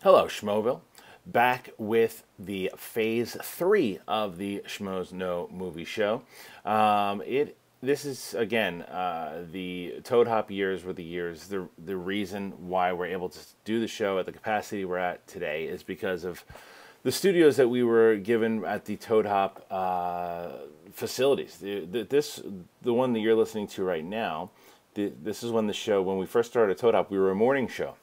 Hello, Schmoville. Back with the Phase 3 of the Schmoes Know Movie Show. This is, again, the Toad Hop years were the years. The reason why we're able to do the show at the capacity we're at today is because of the studios that we were given at the Toad Hop facilities. The one that you're listening to right now, this is when we first started Toad Hop, we were a morning show.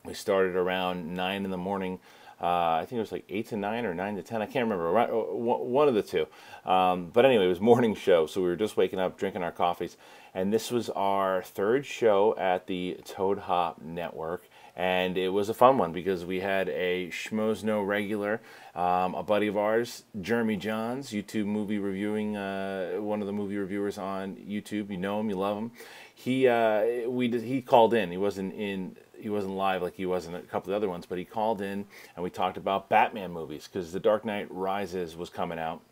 We started around 9 in the morning. I think it was like 8 to 9 or 9 to 10. I can't remember. One of the two. But anyway, it was morning show. So we were just waking up, drinking our coffees. And this was our third show at the Toad Hop Network. And it was a fun one because we had a Schmoes Know regular, a buddy of ours, Jeremy Jahns, YouTube movie reviewing, one of the movie reviewers on YouTube. You know him, you love him. He called in. He wasn't live like he was in a couple of the other ones, but he called in and we talked about Batman movies because The Dark Knight Rises was coming out.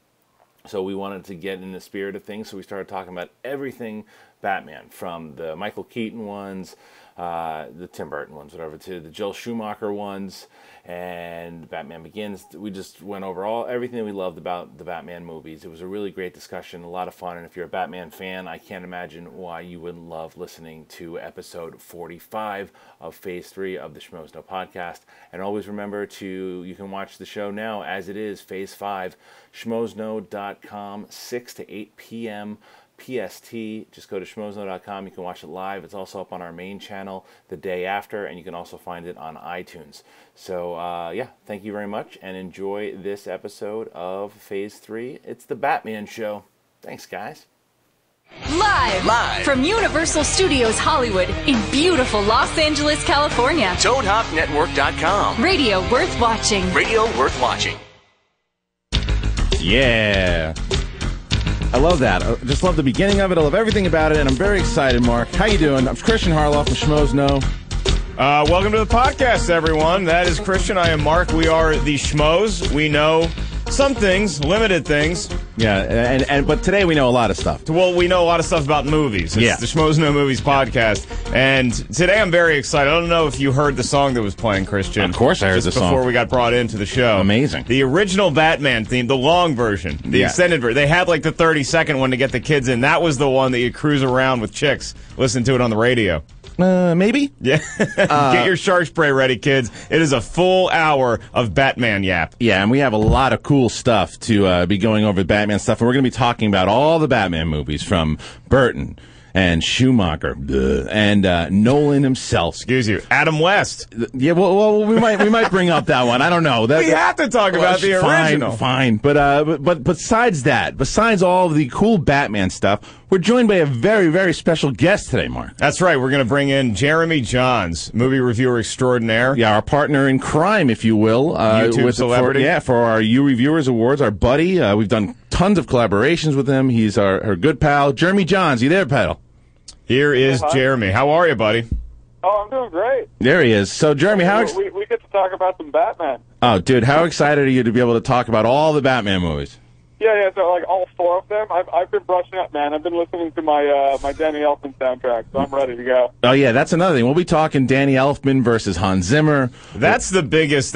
So we wanted to get in the spirit of things, so we started talking about everything Batman, from the Michael Keaton ones, the Tim Burton ones, whatever, to the Joel Schumacher ones, and Batman Begins. We just went over everything we loved about the Batman movies. It was a really great discussion, a lot of fun, and if you're a Batman fan, I can't imagine why you wouldn't love listening to episode 45 of Phase 3 of the Schmoes Know podcast. And always remember you can watch the show now as it is, Phase 5, schmoesknow.com, 6 to 8 p.m. PST. Just go to schmoesknow.com. You can watch it live. It's also up on our main channel the day after, and you can also find it on iTunes. So, yeah, thank you very much, and enjoy this episode of Phase 3. It's the Batman Show. Thanks, guys. Live from Universal Studios Hollywood in beautiful Los Angeles, California. ToadHopNetwork.com. Radio worth watching. Radio worth watching. Yeah. I love that. I just love the beginning of it. I love everything about it, and I'm very excited, Mark. How you doing? I'm Christian Harloff from Schmoes Know. Welcome to the podcast, everyone. That is Christian. I am Mark. We are the Schmoes. We know some things, limited things. Yeah, but today we know a lot of stuff. Well, we know a lot of stuff about movies. It's the Schmoes Know Movies podcast. And today I'm very excited. I don't know if you heard the song that was playing, Christian. Of course I heard the song. Before we got brought into the show. Amazing. The original Batman theme, the long version, the extended version. They had like the 30-second one to get the kids in. That was the one that you cruise around with chicks, listen to it on the radio. Maybe? Yeah. Get your shark spray ready, kids. It is a full hour of Batman yap. Yeah, and we have a lot of cool stuff to be going over Batman stuff. And we're going to be talking about all the Batman movies from Burton and Schumacher and Nolan himself. Excuse you, Adam West. Yeah, well, we might bring up that one. I don't know. We have to talk about the original. Fine. But besides that, besides all of the cool Batman stuff, we're joined by a very, very special guest today, Mark. That's right. We're going to bring in Jeremy Jahns, movie reviewer extraordinaire. Yeah, our partner in crime, if you will. YouTube celebrity. For our You Reviewers Awards, our buddy. We've done tons of collaborations with him. He's our good pal. Jeremy Jahns, you there, pal? Here is Jeremy. How are you, buddy? Oh, I'm doing great. There he is. So, Jeremy, we get to talk about some Batman. Oh, dude, how excited are you to be able to talk about all the Batman movies? Yeah, so like all four of them. I've been brushing up, man. I've been listening to my my Danny Elfman soundtrack, so I'm ready to go. Oh yeah, that's another thing. We'll be talking Danny Elfman versus Hans Zimmer. That's the biggest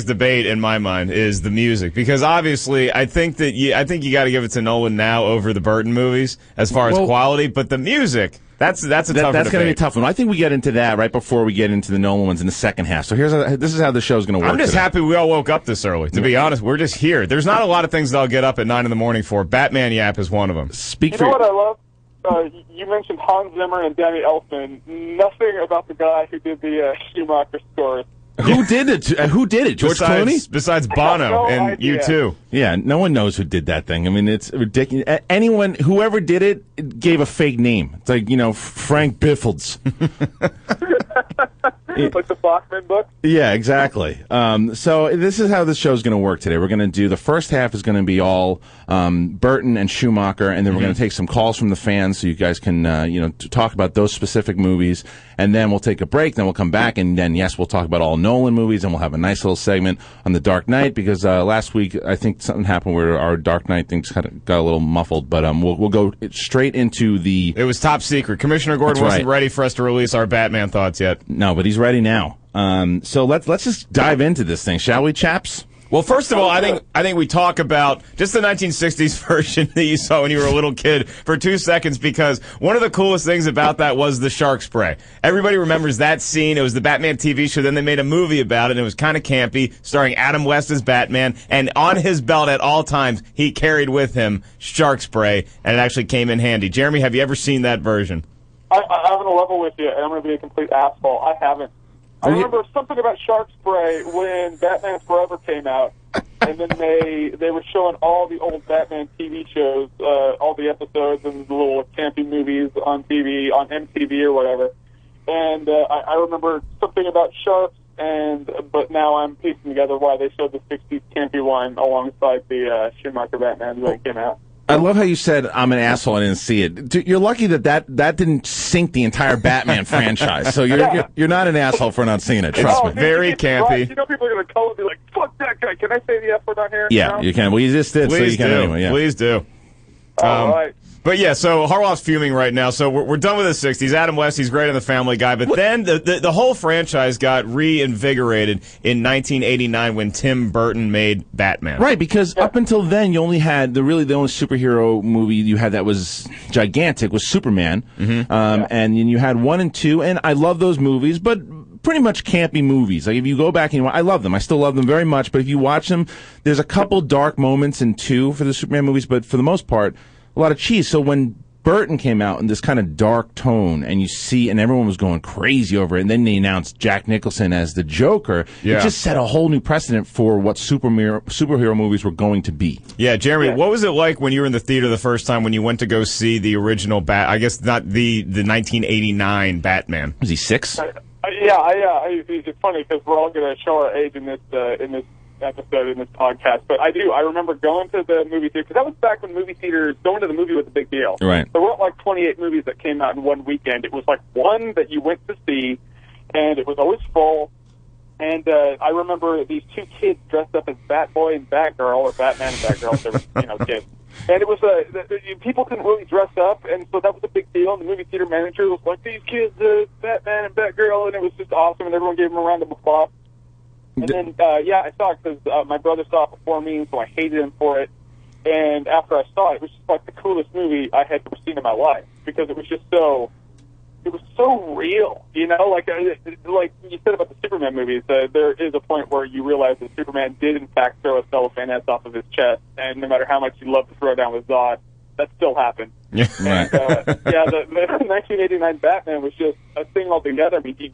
debate in my mind is the music, because obviously I think you got to give it to Nolan now over the Burton movies as far as quality, but the music. That's going to be a tough one. I think we get into that right before we get into the Nolan ones in the second half. So this is how the show's going to work. I'm just happy we all woke up this early. To be honest, we're just here. There's not a lot of things that I'll get up at 9 in the morning for. Batman Yap is one of them. You know what I love? You mentioned Hans Zimmer and Danny Elfman. Nothing about the guy who did the Schumacher score. Who did it? George Clooney? Besides Bono and U2. Yeah, no one knows who did that thing. I mean, it's ridiculous. Whoever did it gave a fake name. It's like, Frank Biffles. Like the Bachman book? Yeah, exactly. So this is how this show's going to work today. We're going to do the first half is going to be all Burton and Schumacher, and then we're going to take some calls from the fans so you guys can talk about those specific movies, and then we'll take a break. Then we'll come back, and then we'll talk about all Nolan movies, and we'll have a nice little segment on the Dark Knight because last week I think something happened where our Dark Knight things got a little muffled, but we'll go straight into the. It was top secret. Commissioner Gordon wasn't ready for us to release our Batman thoughts yet. No, but he's ready now. So let's just dive into this thing, shall we, chaps? Well, first of all, I think we talk about just the 1960s version that you saw when you were a little kid for 2 seconds, because one of the coolest things about that was the shark spray. Everybody remembers that scene. It was the Batman TV show. Then they made a movie about it, and it was kind of campy, starring Adam West as Batman. And on his belt at all times, he carried with him shark spray, and it actually came in handy. Jeremy, have you ever seen that version? I'm going to level with you, and I'm going to be a complete asshole. I haven't. I remember something about shark spray when Batman Forever came out, and then they were showing all the old Batman TV shows, all the episodes and the little campy movies on TV, on MTV or whatever. And I remember something about sharks, but now I'm piecing together why they showed the 60s campy one alongside the Schumacher Batman when it came out. I love how you said, I'm an asshole, I didn't see it. You're lucky that didn't sink the entire Batman franchise. So you're not an asshole for not seeing it, trust me. Very campy. Right. You know people are going to call and be like, fuck that guy. Can I say the F word on here? Yeah, you can. Well, you just did, Please so you can anyway. Yeah. Please do. All right. But yeah, so Harloff's fuming right now. So we're done with the 60s. Adam West, he's great on the Family Guy. But then the whole franchise got reinvigorated in 1989 when Tim Burton made Batman. Right, because up until then, you only had the only superhero movie you had that was gigantic was Superman. And you had 1 and 2, and I love those movies, but pretty much campy movies. Like if you go back and I love them. I still love them very much. But if you watch them, there's a couple dark moments in 2 for the Superman movies, but for the most part, a lot of cheese. So when Burton came out in this kind of dark tone, and everyone was going crazy over it, and then they announced Jack Nicholson as the Joker, it just set a whole new precedent for what superhero movies were going to be. Yeah, Jeremy, what was it like when you were in the theater the first time when you went to go see the original I guess not the 1989 Batman? Was he 6? It's funny because we're all going to show our age in this episode, in this podcast, but I remember going to the movie theater, because that was back when going to the movie was a big deal. Right. There weren't like 28 movies that came out in one weekend. It was like one that you went to see, and it was always full. And I remember these 2 kids dressed up as Batboy and Batgirl, or Batman and Batgirl, they were, kids. And it was people couldn't really dress up, and so that was a big deal. And the movie theater manager was like, "These kids, Batman and Batgirl," and it was just awesome, and everyone gave them a round of applause. And then, I saw it because my brother saw it before me, so I hated him for it. And after I saw it, it was just like the coolest movie I had ever seen in my life, because it was just so real, like you said about the Superman movies. There is a point where you realize that Superman did in fact throw a cellophane S off of his chest, and no matter how much you love to throw down with Zod, that still happened. Yeah, right. The 1989 Batman was just a thing altogether. I mean,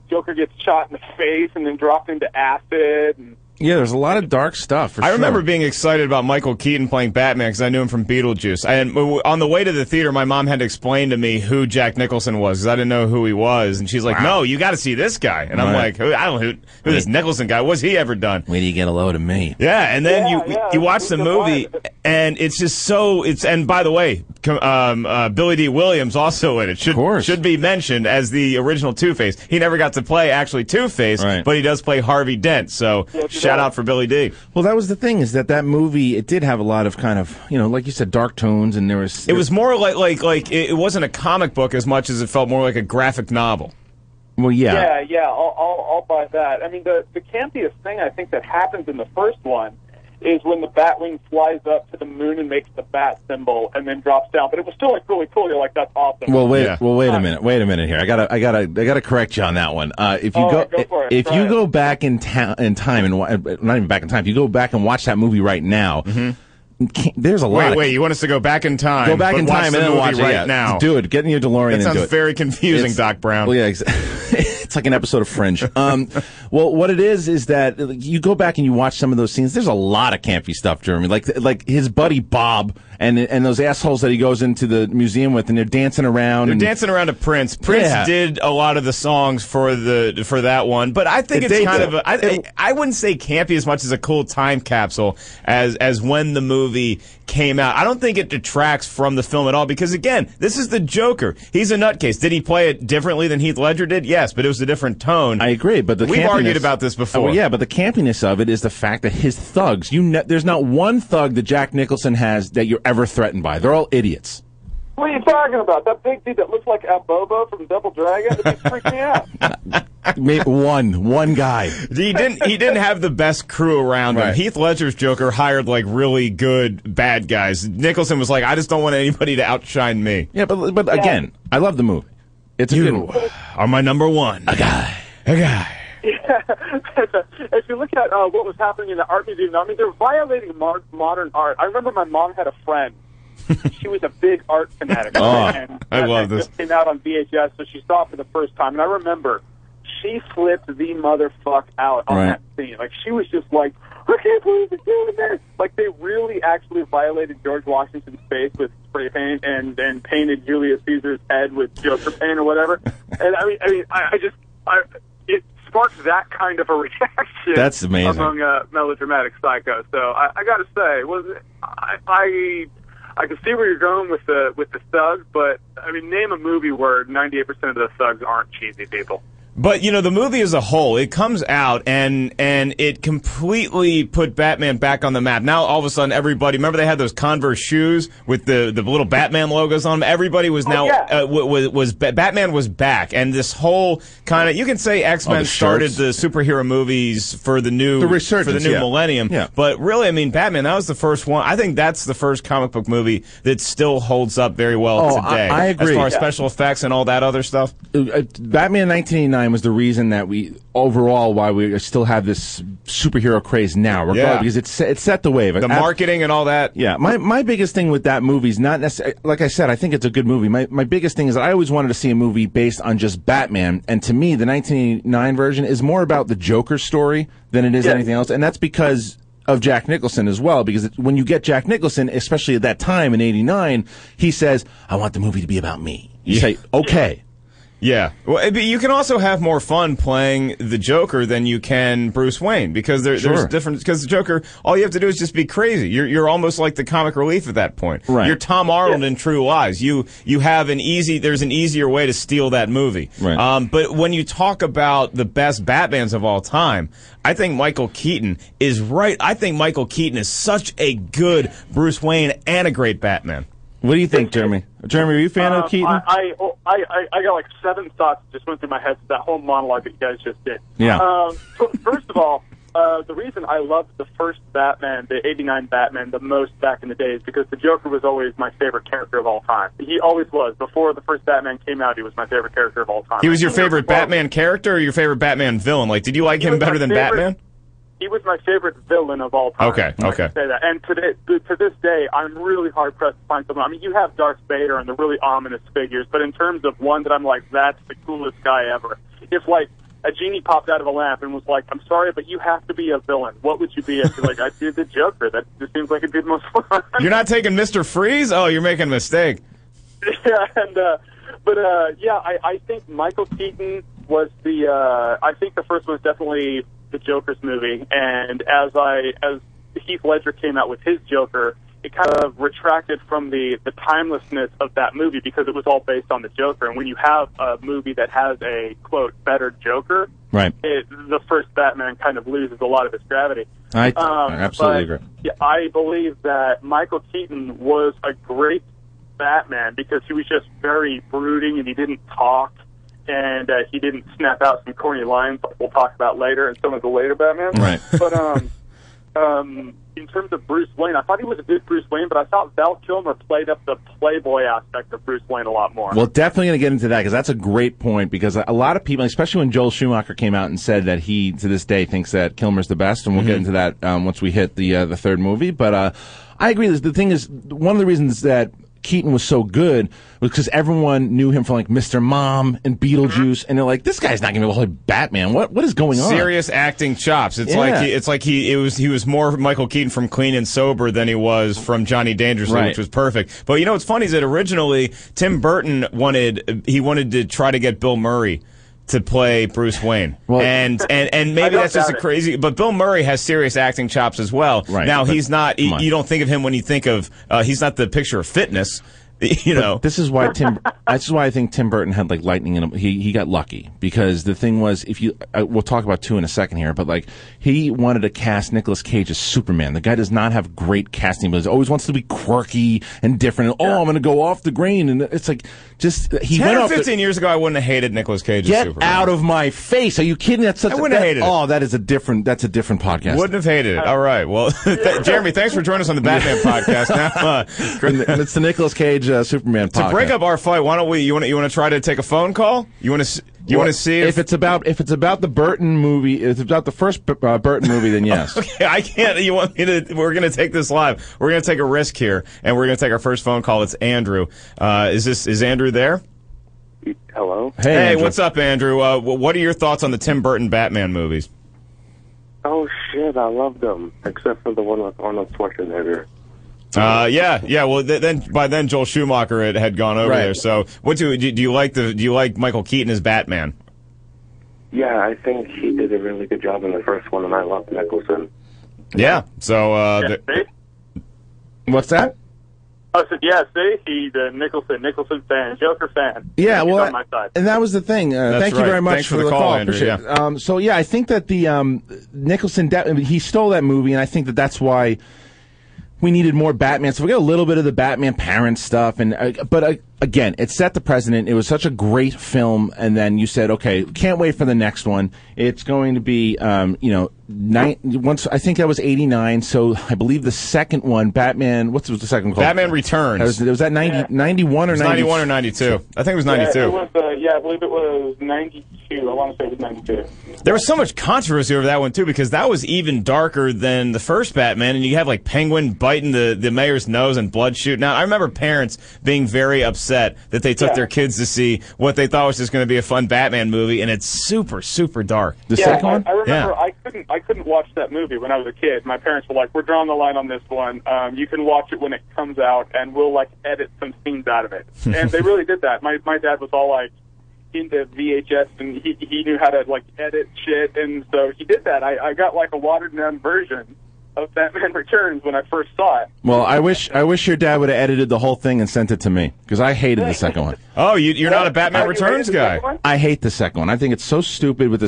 Joker gets shot in the face and then dropped into acid. Yeah, there's a lot of dark stuff. I remember being excited about Michael Keaton playing Batman because I knew him from Beetlejuice. And on the way to the theater, my mom had to explain to me who Jack Nicholson was because I didn't know who he was. And she's like, "No, you got to see this guy." And I'm like, "I don't know who this Nicholson guy? What's he ever done?" Wait till you get a load of me. Yeah, and then you watch the movie, and it's just so. And by the way, Billy D. Williams also in it. Should be mentioned as the original Two-Face. He never got to play actually Two-Face, but he does play Harvey Dent. So shout out for Billy D. Well, that was the thing, is that movie, it did have a lot of kind of, like you said, dark tones, and it was more like it wasn't a comic book as much as it felt more like a graphic novel. Well, yeah. I'll buy that. I mean, the campiest thing I think that happens in the first one is when the Batwing flies up to the moon and makes the bat symbol and then drops down. But it was still like really cool. You're like, that's awesome. Well, wait a minute. Wait a minute here. I gotta correct you on that one. If you go back in time and not even back in time, if you go back and watch that movie right now. There's a lot. Wait! You want us to go back in time? Go back in time and then watch it right now. Do it. Get in your DeLorean and do it. That sounds very confusing, Doc Brown. Well, yeah, it's like an episode of Fringe. Well, what it is that you go back and you watch some of those scenes. There's a lot of campy stuff, Jeremy. Like his buddy Bob and those assholes that he goes into the museum with, and they're dancing around. They're dancing around to Prince. Prince did a lot of the songs for that one, but I think it's kind of I wouldn't say campy as much as a cool time capsule as when the movie came out. I don't think it detracts from the film at all because, again, this is the Joker. He's a nutcase. Did he play it differently than Heath Ledger did? Yes, but it was a different tone. I agree, but we've argued about this before. Oh, yeah, but the campiness of it is the fact that his thugs, there's not one thug that Jack Nicholson has that you're ever threatened by. They're all idiots. What are you talking about? That big dude that looks like Abobo from Double Dragon? It just freaked me out. One guy. He didn't have the best crew around him. Right. Heath Ledger's Joker hired like really good bad guys. Nicholson was like, I just don't want anybody to outshine me. Yeah, but again, I love the movie. It's a good movie. Are my number one. A guy. Yeah. If you look at what was happening in the art museum, I mean, they're violating modern art. I remember my mom had a friend. She was a big art fanatic. And I love this. Just came out on VHS, so she saw it for the first time. And I remember she flipped the motherfuck out on that scene. Like, she was just like, I can't believe they're doing this. Like, they really actually violated George Washington's face with spray paint and painted Julius Caesar's head with Joker paint or whatever. And it sparked that kind of a reaction. That's amazing. Among melodramatic psychos. So I got to say, I can see where you're going with the thugs, but I mean, name a movie where 98% of the thugs aren't cheesy people. But, you know, the movie as a whole, it comes out and it completely put Batman back on the map. Now, all of a sudden, everybody, remember they had those Converse shoes with the little Batman logos on them? Everybody was now, Batman was back. And this whole kind of, you can say X-Men started the superhero movies for the new millennium. Yeah. But really, I mean, Batman, that was the first one. I think that's the first comic book movie that still holds up very well today. I agree. As far as special effects and all that other stuff. Batman 1989 was the reason that why we still have this superhero craze now, regardless, because it set the wave. The marketing and all that. Yeah, my biggest thing with that movie is not necessarily, like I said, I think it's a good movie. My biggest thing is that I always wanted to see a movie based on just Batman, and to me, the 1989 version is more about the Joker story than it is anything else, and that's because of Jack Nicholson as well, because when you get Jack Nicholson, especially at that time in '89, he says, I want the movie to be about me. You say, okay. Yeah. Well, you can also have more fun playing the Joker than you can Bruce Wayne, because there's different, because the Joker, all you have to do is just be crazy. You're almost like the comic relief at that point. Right. You're Tom Arnold in True Lies. You have there's an easier way to steal that movie. Right. But when you talk about the best Batmans of all time, I think Michael Keaton is right. I think Michael Keaton is such a good Bruce Wayne and a great Batman. What do you think, Jeremy? Jeremy, are you a fan of Keaton? I got like 7 thoughts that just went through my head. That whole monologue that you guys just did. Yeah. First of all, the reason I loved the first Batman, the '89 Batman, the most back in the day is because the Joker was always my favorite character of all time. He always was. Before the first Batman came out, he was my favorite character of all time. He was your favorite Batman character or your favorite Batman villain? Like, did you like him better than Batman? He was my favorite villain of all time. Okay. I can say that. And to this day, I'm really hard pressed to find someone. I mean, you have Darth Vader and the really ominous figures, but in terms of one that I'm like, that's the coolest guy ever. If like a genie popped out of a lamp and was like, I'm sorry, but you have to be a villain, what would you be? I'd be like, I'd be the Joker. That just seems like it'd be the most fun. You're not taking Mr. Freeze? Oh, you're making a mistake. Yeah, I think Michael Keaton was I think the first one was definitely the Joker's movie, and as Heath Ledger came out with his Joker, it kind of retracted from the timelessness of that movie because it was all based on the Joker. And when you have a movie that has a, quote, better Joker, right, the first Batman kind of loses a lot of its gravity. I absolutely agree. Yeah, I believe that Michael Keaton was a great Batman because he was just very brooding and he didn't talk. And he didn't snap out some corny lines like we'll talk about later in some of the later Batman. Right. But in terms of Bruce Wayne, I thought he was a good Bruce Wayne, but I thought Val Kilmer played up the playboy aspect of Bruce Wayne a lot more. Well, definitely going to get into that because that's a great point because a lot of people, especially when Joel Schumacher came out and said that he, to this day, thinks that Kilmer's the best, and we'll get into that once we hit the third movie. But I agree. The thing is, one of the reasons that Keaton was so good was because everyone knew him from like Mr. Mom and Beetlejuice, and they're like, "This guy's not going to be able to play Batman. What is going on?" Serious acting chops. It's like he was more Michael Keaton from Clean and Sober than he was from Johnny Dangerously, which was perfect. But you know what's funny is that originally Tim Burton wanted to try to get Bill Murray to play Bruce Wayne. Well, and maybe that's just a crazy, but Bill Murray has serious acting chops as well. Right. Now he's not, you don't think of him when you think of, he's not the picture of fitness. You know, this is why This is why I think Tim Burton had like lightning in him. He got lucky because the thing was, if you, we'll talk about 2 in a second here, but like he wanted to cast Nicolas Cage as Superman. The guy does not have great casting abilities. Always wants to be quirky and different. And, I'm going to go off the grain, and it's like just he 10 went or off 15 years ago, I wouldn't have hated Nicolas Cage as Get Superman. out of my face! Are you kidding? That's such. I wouldn't have hated it. Oh, that's a different podcast. Wouldn't have hated it. All right. Well, Jeremy, thanks for joining us on the Batman podcast. Now, and it's the Nicolas Cage Superman podcast. To break up our fight, why don't we? You want to try to take a phone call? You want to see if it's about the Burton movie? If it's about the first Burton movie, then yes. Okay, I can't. You want me to? We're going to take this live. We're going to take a risk here, and we're going to take our first phone call. It's Andrew. Is Andrew there? Hello. Hey, Andrew. What's up, Andrew? What are your thoughts on the Tim Burton Batman movies? Oh shit, I love them, except for the one with Arnold Schwarzenegger. Yeah. Well, then by then Joel Schumacher had gone over there. So, what do you like Michael Keaton as Batman? Yeah, I think he did a really good job in the first one, and I love Nicholson. Yeah. So, what's that? I said, yeah, see, he's a Nicholson fan, Joker fan. Yeah, He's well, on my side. and that was the thing. Thank you very much Thanks for the call, Andrew. Appreciate it. So, yeah, I think that the Nicholson, he stole that movie, and I think that that's why we needed more Batman. So we got a little bit of the Batman parent stuff, but again, it set the precedent. It was such a great film, and then you said, okay, can't wait for the next one. It's going to be, once I think that was 89. So I believe the second one, Batman. What was the second one called? Batman Returns. Was that 91 or 91 or 92? I think it was 92. I believe it was 92. I want to say it was 92. There was so much controversy over that one too, because that was even darker than the first Batman, and you have like Penguin biting the mayor's nose and blood shooting out. I remember parents being very upset that they took their kids to see what they thought was just going to be a fun Batman movie, and it's super, super dark. The second one? I remember I couldn't watch that movie when I was a kid. My parents were like, "We're drawing the line on this one. You can watch it when it comes out, and we'll like edit some scenes out of it." And they really did that. My dad was all like into VHS, and he knew how to like edit shit, and so he did that. I got like a watered down version of Batman Returns when I first saw it. Well, I wish your dad would have edited the whole thing and sent it to me, because I hated the second one. Oh, you're not a Batman Returns guy. I hate the second one. I think it's so stupid with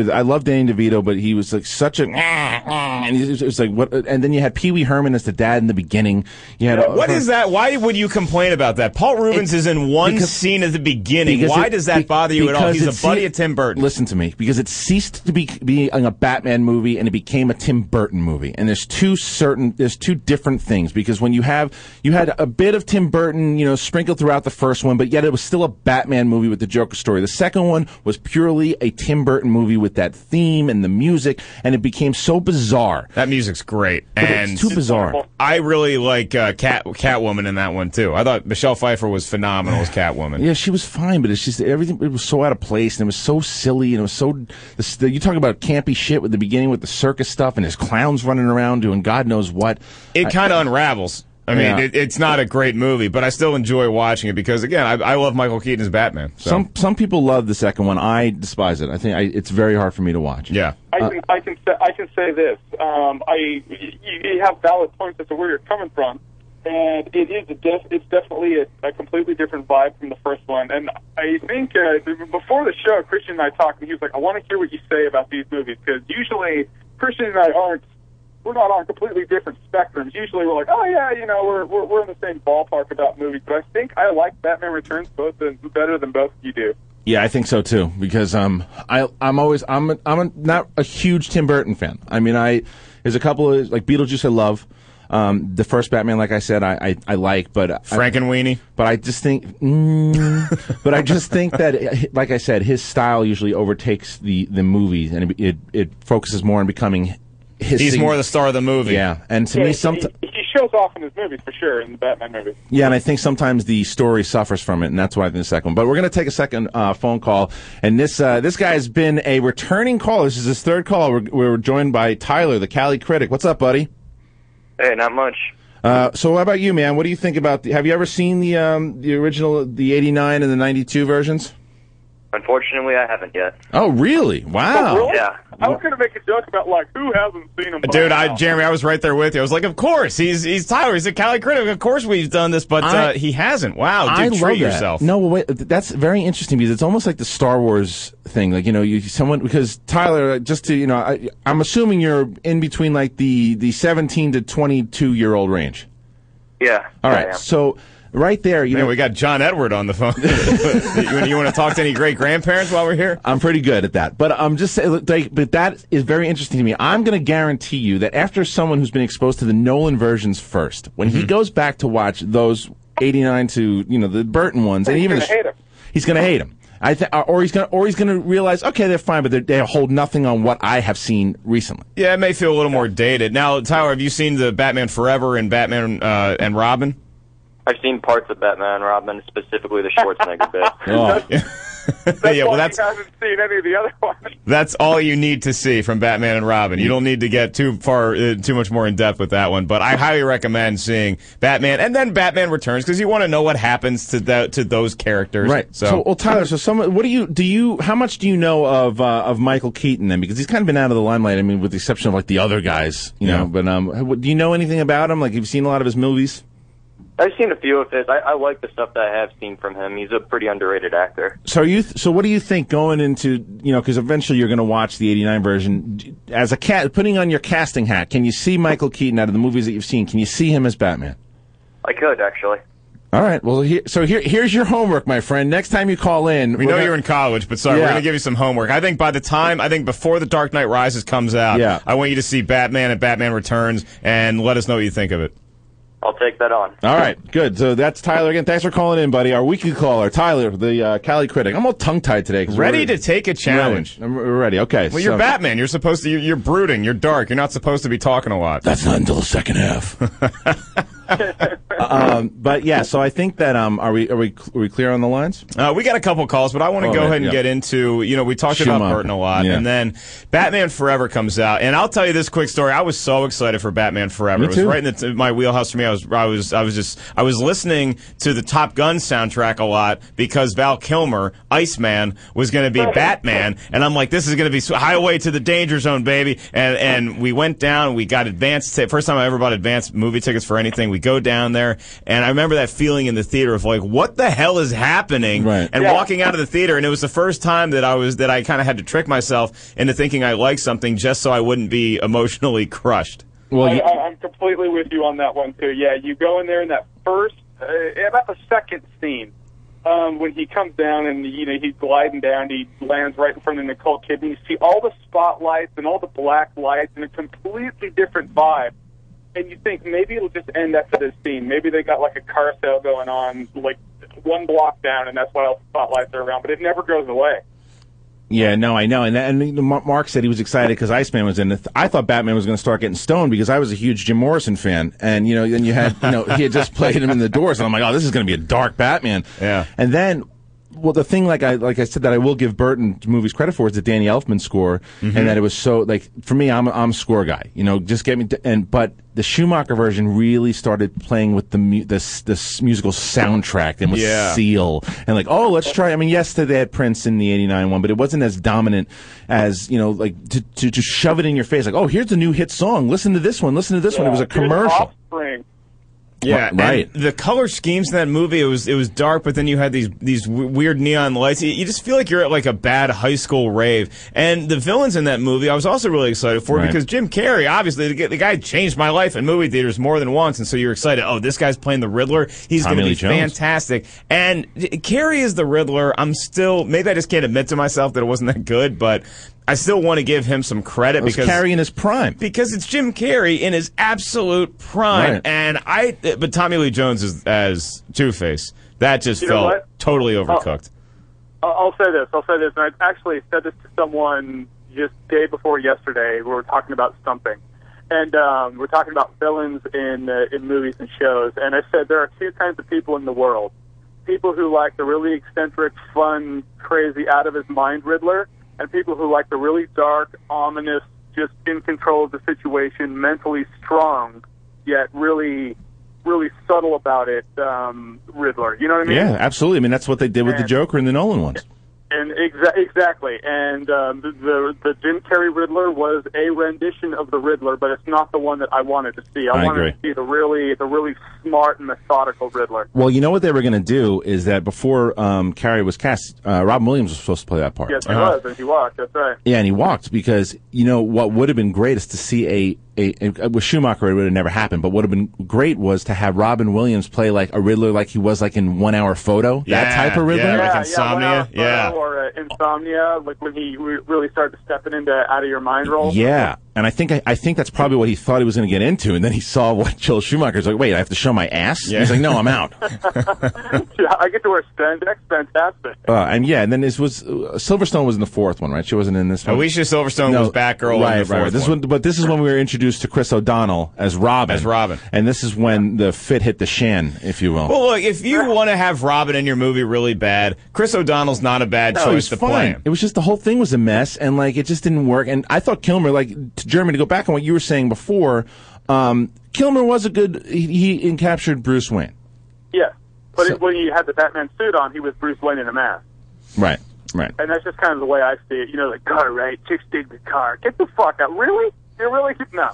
I love Danny DeVito, but he was like such a and it was like what, and then you had Pee Wee Herman as the dad in the beginning. You had what is that? Why would you complain about that? Paul Rubens is in one scene at the beginning. Why does that bother you at all? He's a buddy of Tim Burton. Listen to me, because it ceased to be a Batman movie and it became a Tim Burton movie. And there's two different things, because when you had a bit of Tim Burton, sprinkled throughout the first one, but yet it was still a Batman movie with the Joker story. The second one was purely a Tim Burton movie with that theme and the music, and it became so bizarre. That music's great, and it's too bizarre. I really like Catwoman in that one too. I thought Michelle Pfeiffer was phenomenal as Catwoman. Yeah, she was fine, but it's just everything. It was so out of place, and it was so silly, and it was so. You talk about campy shit with the beginning with the circus stuff, and there's clowns running around doing God knows what. It kind of unravels. I mean, it's not a great movie, but I still enjoy watching it because, again, I love Michael Keaton as Batman. So. Some people love the second one. I despise it. I think it's very hard for me to watch. Yeah, I can say this. You have valid points as to where you're coming from, and it's definitely a completely different vibe from the first one. And I think before the show, Christian and I talked, and he was like, "I want to hear what you say about these movies," because usually Christian and I we're not on completely different spectrums. Usually we're like, oh yeah, we're in the same ballpark about movies. But I think I like Batman Returns better than both of you do. Yeah, I think so too, because I'm not a huge Tim Burton fan. I mean, there's a couple of like Beetlejuice I love. The first Batman, like I said, I like, but Frankenweenie. But I just think, that, like I said, his style usually overtakes the movies, and it focuses more on becoming. He's more the star of the movie. Yeah, and to me, sometimes he shows off in his movies for sure, in the Batman movies. Yeah, and I think sometimes the story suffers from it, and that's why I think the second one. But we're going to take a second phone call, and this guy has been a returning caller. This is his third call. We're joined by Tyler, the Cali critic. What's up, buddy? Hey, not much. So how about you, man? What do you think about have you ever seen the original, the 89 and the 92 versions? Unfortunately, I haven't yet. Oh, really? Wow. Oh, really? Yeah. I was going to make a joke about, like, who hasn't seen him by Dude, now? Jeremy, I was right there with you. I was like, of course. He's Tyler. He's a Cali critic. Of course we've done this, but he hasn't. Wow, dude, I treat love that. yourself. No, wait, that's very interesting because it's almost like the Star Wars thing. Like, because Tyler, just to, I'm assuming you're in between like the 17 to 22-year-old range. Yeah. All I right. am. So right there, Man, we got John Edward on the phone. you want to talk to any great-grandparents while we're here? I'm pretty good at that, but I'm just saying, but that is very interesting to me. I'm going to guarantee you that after someone who's been exposed to the Nolan versions first, when he goes back to watch those 89 to the Burton ones, and even he's going to hate him. Or he's gonna realize, okay, they're fine, but they hold nothing on what I have seen recently. Yeah, it may feel a little more dated. Now, Tyler, have you seen the Batman Forever and Batman and Robin? I've seen parts of Batman and Robin, specifically the Schwarzenegger bit. Yeah, well, He hasn't seen any of the other ones. That's all you need to see from Batman and Robin. You don't need to get too much more in depth with that one. But I highly recommend seeing Batman and then Batman Returns because you want to know what happens to those characters. Right. So well, Tyler, how much do you know of Michael Keaton then? Because he's kind of been out of the limelight. I mean, with the exception of like the other guys, know. But do you know anything about him? Like, have you seen a lot of his movies? I've seen a few of his. I like the stuff that I have seen from him. He's a pretty underrated actor. So so what do you think going into, because eventually you're going to watch the 89 version, as putting on your casting hat, can you see Michael Keaton out of the movies that you've seen? Can you see him as Batman? I could, actually. All right. Well, here's your homework, my friend. Next time you call in, we know you're in college, but sorry, we're going to give you some homework. I think before The Dark Knight Rises comes out, I want you to see Batman and Batman Returns and let us know what you think of it. I'll take that on. All right, good. So that's Tyler again. Thanks for calling in, buddy. Our weekly caller, Tyler, the Cali critic. I'm all tongue-tied today. Ready to take a challenge. We're ready. Okay. Well, you're Batman. You're supposed to. You're brooding. You're dark. You're not supposed to be talking a lot. That's not until the second half. But yeah, so I think that are we clear on the lines? We got a couple calls, but I want to go ahead and get into we talked about Burton a lot, and then Batman Forever comes out, and I'll tell you this quick story. I was so excited for Batman Forever. Me it was too. right in my wheelhouse for me. I was listening to the Top Gun soundtrack a lot because Val Kilmer, Iceman, was going to be Batman, and I'm like, this is going to be highway to the danger zone, baby. And we went down, we got first time I ever bought advanced movie tickets for anything. We go down there, and I remember that feeling in the theater of like, what the hell is happening? Right. And walking out of the theater, and it was the first time that I kind of had to trick myself into thinking I liked something just so I wouldn't be emotionally crushed. Well, I'm completely with you on that one too. Yeah, you go in there in that first, about the second scene, when he comes down and he's gliding down, he lands right in front of Nicole Kidman. You see all the spotlights and all the black lights and a completely different vibe. And you think maybe it'll just end after this scene. Maybe they got like a car sale going on, like one block down, and that's why all the spotlights are around. But it never goes away. Yeah, no, I know. And Mark said he was excited because Iceman was in it. I thought Batman was going to start getting stoned because I was a huge Jim Morrison fan. And, then you had, he had just played him in The Doors. And I'm like, oh, this is going to be a dark Batman. Yeah. And then, well, the thing, like I said, that I will give Burton movies credit for is the Danny Elfman score. And that it was so, like, for me, I'm a score guy. Just get me, but the Schumacher version really started playing with this musical soundtrack and with Seal and like, oh, let's try. I mean, yes, they had Prince in the '89 one, but it wasn't as dominant as like to just shove it in your face. Like, oh, here's the new hit song. Listen to this one. Listen to this one. It was a commercial. Offspring. Yeah, right. And the color schemes in that movie, it was dark, but then you had these weird neon lights. You just feel like you're at like a bad high school rave. And the villains in that movie, I was also really excited for because Jim Carrey, obviously, the guy changed my life in movie theaters more than once. And so you're excited. Oh, this guy's playing the Riddler. He's going to be fantastic. And Carrey is the Riddler. Maybe I just can't admit to myself that it wasn't that good, but I still want to give him some credit because Carrey in his prime. Because it's Jim Carrey in his absolute prime, and but Tommy Lee Jones as Two-Face, that just felt totally overcooked. I'll say this, and I actually said this to someone just day before yesterday. We were talking about stumping, and we're talking about villains in movies and shows. And I said there are two kinds of people in the world: people who like the really eccentric, fun, crazy, out of his mind Riddler, and people who like the really dark, ominous, just in control of the situation, mentally strong, yet really, really subtle about it, Riddler. You know what I mean? Yeah, absolutely. I mean, that's what they did with the Joker in the Nolan ones. And exactly. And the Jim Carrey Riddler was a rendition of the Riddler, but it's not the one that I wanted to see. I wanted to see the really smart and methodical Riddler. Well, you know what they were going to do is that before Carrey was cast, Robin Williams was supposed to play that part. Yes, he was, and he walked. That's right. Yeah, and he walked because, you know, what would have been great is to see with Schumacher, it would have never happened, but what would have been great was to have Robin Williams play like a Riddler like he was like in 1 Hour Photo. That type of Riddler. Yeah, like Insomnia. Yeah. Or Insomnia, like when he really started stepping into Out of Your Mind role. Yeah. And I think that's probably what he thought he was going to get into, and then he saw what Joel Schumacher's like. Wait, I have to show my ass? Yeah. He's like, no, I'm out. Yeah, I get to wear spandex. Fantastic. And then this was Silverstone was in the fourth one, right? She wasn't in this one. Alicia Silverstone was Batgirl. Right, in the fourth one. But this is when we were introduced to Chris O'Donnell as Robin. And this is when the fit hit the shin, if you will. Well, look, if you want to have Robin in your movie really bad, Chris O'Donnell's not a bad choice to play him. It was just the whole thing was a mess, and like it just didn't work. And I thought Kilmer, like Jeremy, to go back on what you were saying before, Kilmer was a good. He captured Bruce Wayne. Yeah, but when he had the Batman suit on, he was Bruce Wayne in a mask. Right. And that's just kind of the way I see it. You know, the car, right? Chicks dig the car. Get the fuck out. Really? You're really? No.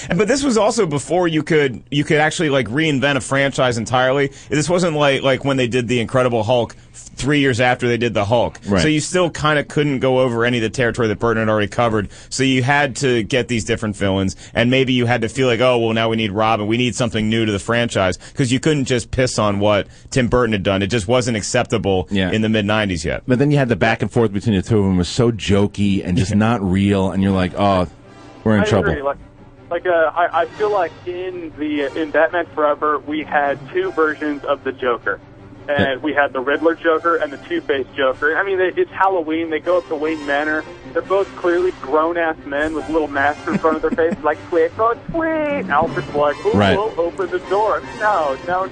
But this was also before you could actually like reinvent a franchise entirely. This wasn't like when they did the Incredible Hulk 3 years after they did the Hulk. Right. So you still kind of couldn't go over any of the territory that Burton had already covered. So you had to get these different villains, and maybe you had to feel like, oh, well, now we need Robin. We need something new to the franchise, because you couldn't just piss on what Tim Burton had done. It just wasn't acceptable in the mid-'90s yet. But then you had the back and forth between the two of them was so jokey and just not real, and you're like, oh, we're in trouble. Agree. I feel like in Batman Forever we had two versions of the Joker, and we had the Riddler Joker and the Two-Face Joker. I mean, it's Halloween. They go up to Wayne Manor. They're both clearly grown-ass men with little masks in front of their face, like, "Tweet, oh, tweet." Alfred's like, "Ooh, we'll open the door." No. Well,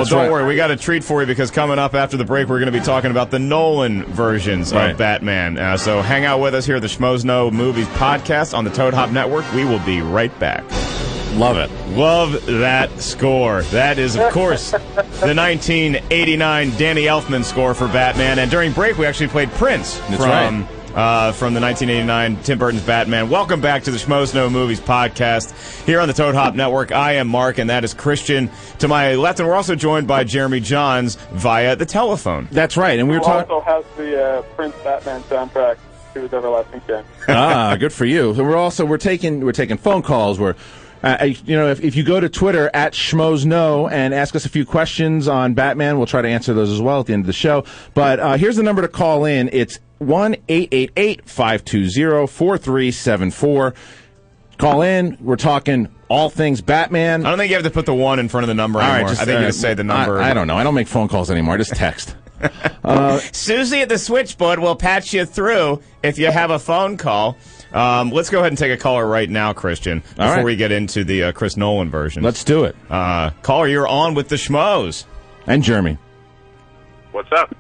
don't worry. We got a treat for you, because coming up after the break, we're going to be talking about the Nolan versions of Batman. So hang out with us here at the Schmoes Know Movies podcast on the Toad Hop Network. We will be right back. Love it. Love that score. That is, of course, the 1989 Danny Elfman score for Batman. And during break, we actually played Prince from the 1989 Tim Burton's Batman. Welcome back to the Schmoes Know Movies podcast here on the Toad Hop Network. I am Mark, and that is Christian to my left. And we're also joined by Jeremy Jahns via the telephone. That's right. And we were talking. Also has the Prince Batman soundtrack to his Everlasting Shame. Good for you. So we're taking phone calls. If you go to Twitter at Schmoes Know and ask us a few questions on Batman, we'll try to answer those as well at the end of the show. But here's the number to call in. It's 1-888-520-4374. Call in. We're talking all things Batman. I don't think you have to put the 1 in front of the number anymore. All right, I think you just say the number. I don't know. I don't make phone calls anymore. I just text. Susie at the switchboard will patch you through if you have a phone call. Let's go ahead and take a caller right now, Christian, before we get into the Chris Nolan version. Let's do it. Caller, you're on with the Schmoes. And Jeremy. What's up?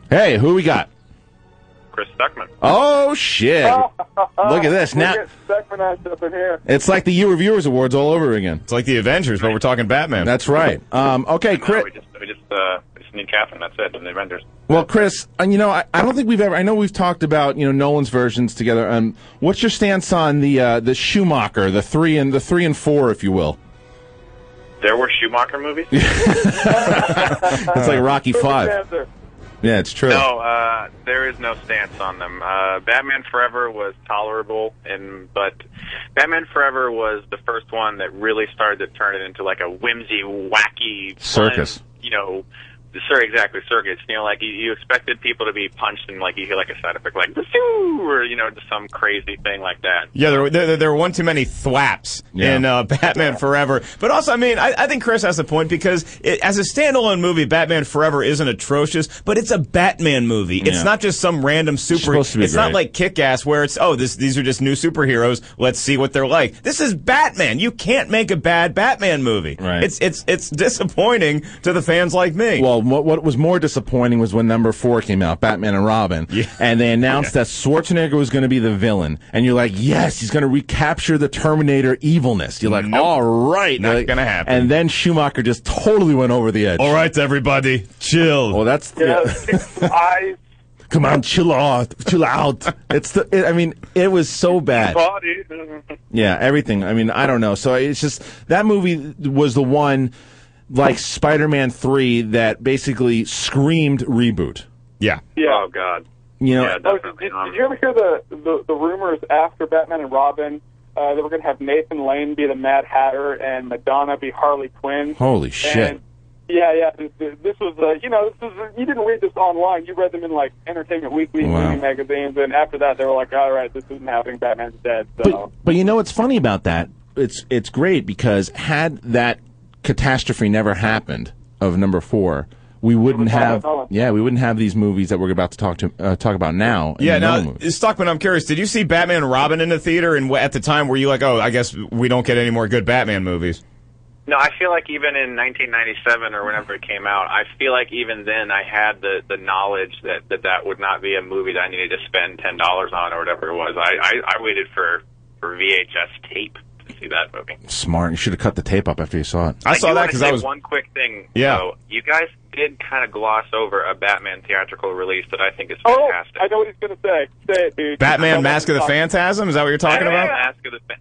Hey, who we got? Chris Stuckman. Oh, shit. Look at this. Now, Stuckmanized up in here. it's like the Year Reviewers Awards all over again. It's like the Avengers, but we're talking Batman. That's right. Okay, Chris. We just need Catherine. That's it. And the Avengers. Well, Chris, I don't think we've ever. I know we've talked about Nolan's versions together. What's your stance on the Schumacher, the 3 and 4, if you will? There were Schumacher movies. It's like Rocky 5. Yeah, it's true. No, there is no stance on them. Batman Forever was tolerable, but Batman Forever was the first one that really started to turn it into like a whimsy, wacky circus. Fun, exactly, circus. Like you expected people to be punched and like you hear like a side effect like or just some crazy thing like that. Yeah, there were one too many thwaps in Batman Forever. But also, I think Chris has a point, because as a standalone movie, Batman Forever isn't atrocious, but it's a Batman movie. Yeah. It's not just some random It's not like Kick-Ass, where it's these are just new superheroes. Let's see what they're like. This is Batman. You can't make a bad Batman movie. Right. It's disappointing to the fans like me. Well, what was more disappointing was when number 4 came out, Batman and Robin, and they announced that Schwarzenegger was going to be the villain, and you're like, yes, he's going to recapture the Terminator evilness. You're like, all right, not going to happen. And then Schumacher just totally went over the edge. All right, everybody, chill. Well, that's eyes Come on, chill out. I mean, it was so bad. Yeah, everything. I mean, I don't know. So it's just, that movie was the one, like Spider-Man 3, that basically screamed reboot. Yeah. Oh, God. You know, Yeah, definitely. Did you ever hear the rumors after Batman and Robin that we're going to have Nathan Lane be the Mad Hatter and Madonna be Harley Quinn? Holy shit. And, yeah. This was, you didn't read this online. You read them in, like, Entertainment Weekly, Wow. movie magazines, and after that they were like, all right, this isn't happening, Batman's dead. So. But you know what's funny about that? It's great, because had that catastrophe never happened of number 4, we wouldn't have these movies that we're about to talk about now. Yeah, now, Stockman, I'm curious, did you see Batman and Robin in the theater, and at the time were you like, oh, I guess we don't get any more good Batman movies? No, I feel like even in 1997 or whenever it came out, I feel like even then I had the knowledge that would not be a movie that I needed to spend $10 on or whatever it was. I waited for VHS tape to see that movie. Smart. You should have cut the tape up after you saw it. I saw that because I was... One quick thing. Yeah. So, you guys did kind of gloss over a Batman theatrical release that I think is fantastic. Oh, I know what he's going to say. Say it, dude. Batman Mask of the Phantasm? Is that what you're talking about?